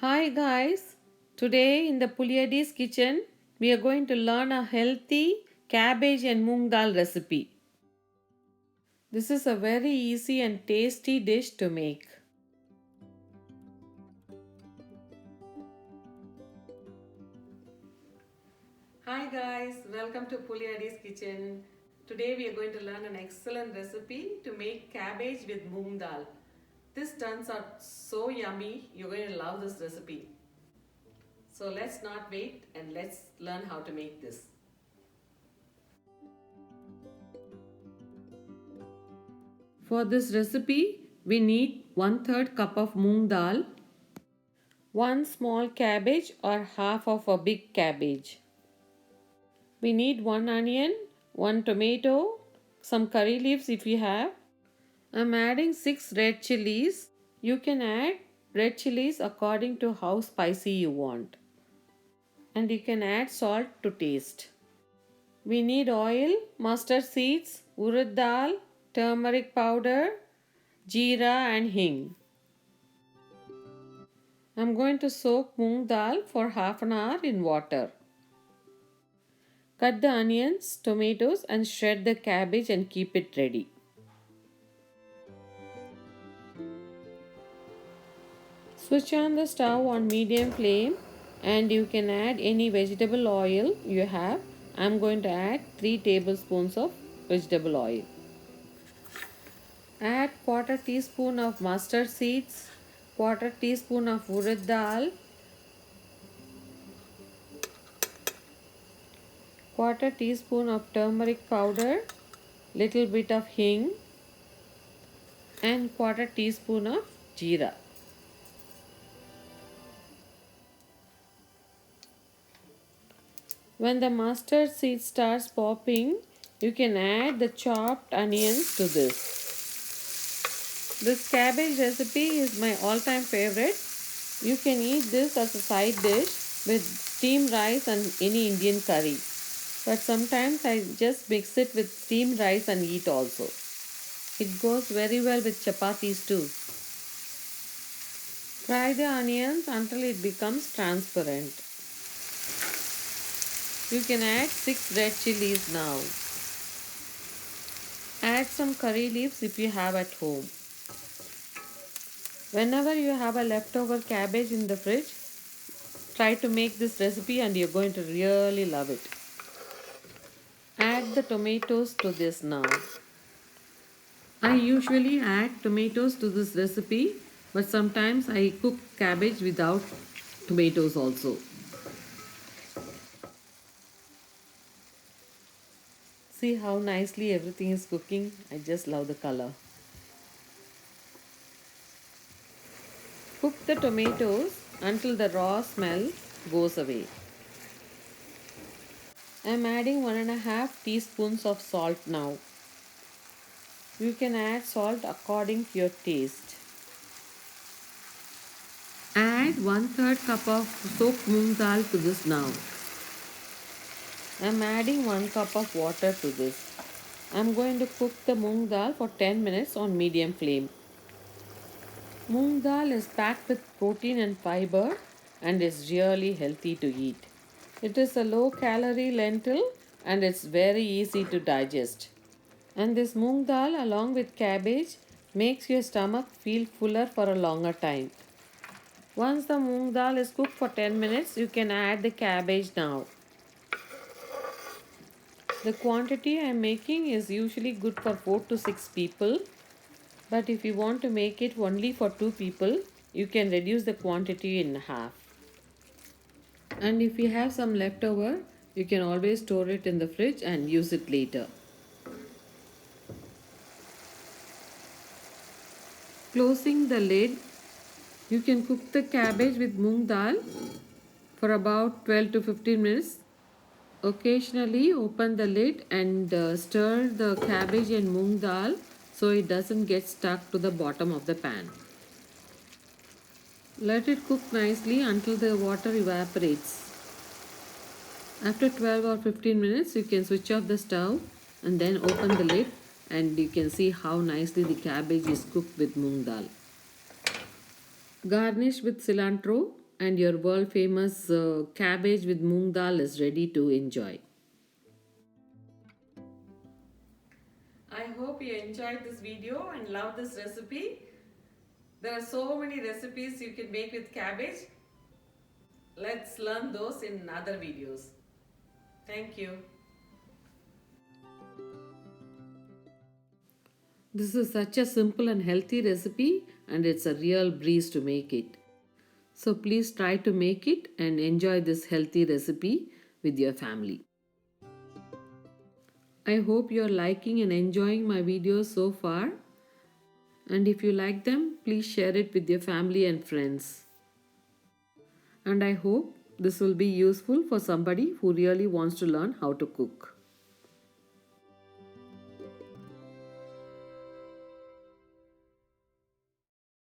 Hi guys, today in the Puliadi's kitchen we are going to learn a healthy cabbage and moong dal recipe. This is a very easy and tasty dish to make. Hi guys, welcome to Puliadi's kitchen. Today we are going to learn an excellent recipe to make cabbage with moong dal. This turns out so yummy, you're going to love this recipe. So let's not wait and let's learn how to make this. For this recipe, we need 1/3 cup of moong dal, one small cabbage or half of a big cabbage. We need one onion, one tomato, some curry leaves if you have. I'm adding 6 red chilies. You can add red chilies according to how spicy you want. And you can add salt to taste. We need oil, mustard seeds, urad dal, turmeric powder, jeera and hing. I'm going to soak moong dal for half an hour in water. Cut the onions, tomatoes and shred the cabbage and keep it ready. Switch on the stove on medium flame and you can add any vegetable oil you have. I'm going to add 3 tablespoons of vegetable oil. Add quarter teaspoon of mustard seeds, quarter teaspoon of urad dal, quarter teaspoon of turmeric powder, little bit of hing and quarter teaspoon of jeera. When the mustard seed starts popping, you can add the chopped onions to this. This cabbage recipe is my all-time favorite. You can eat this as a side dish with steamed rice and any Indian curry. But sometimes I just mix it with steamed rice and eat also. It goes very well with chapatis too. Fry the onions until it becomes transparent. You can add 6 red chilies now. Add some curry leaves if you have at home. Whenever you have a leftover cabbage in the fridge, try to make this recipe and you're going to really love it. Add the tomatoes to this now. I usually add tomatoes to this recipe, but sometimes I cook cabbage without tomatoes also. See how nicely everything is cooking? I just love the color. Cook the tomatoes until the raw smell goes away. I am adding 1.5 teaspoons of salt now. You can add salt according to your taste. Add 1/3 cup of soaked moong dal to this now. I am adding 1 cup of water to this. I am going to cook the moong dal for 10 minutes on medium flame. Moong dal is packed with protein and fiber and is really healthy to eat. It is a low calorie lentil and it's very easy to digest. And this moong dal along with cabbage makes your stomach feel fuller for a longer time. Once the moong dal is cooked for 10 minutes, you can add the cabbage now. The quantity I am making is usually good for 4 to 6 people, but if you want to make it only for 2 people, you can reduce the quantity in half. And if you have some leftover, you can always store it in the fridge and use it later. Closing the lid, you can cook the cabbage with moong dal for about 12 to 15 minutes. Occasionally open the lid and stir the cabbage and moong dal so it doesn't get stuck to the bottom of the pan. Let it cook nicely until the water evaporates. After 12 or 15 minutes, you can switch off the stove and then open the lid and you can see how nicely the cabbage is cooked with moong dal. Garnish with cilantro and your world famous cabbage with moong dal is ready to enjoy. I hope you enjoyed this video and loved this recipe. There are so many recipes you can make with cabbage. Let's learn those in other videos. Thank you. This is such a simple and healthy recipe, and it's a real breeze to make it. So please try to make it and enjoy this healthy recipe with your family. I hope you are liking and enjoying my videos so far. And if you like them, please share it with your family and friends. And I hope this will be useful for somebody who really wants to learn how to cook.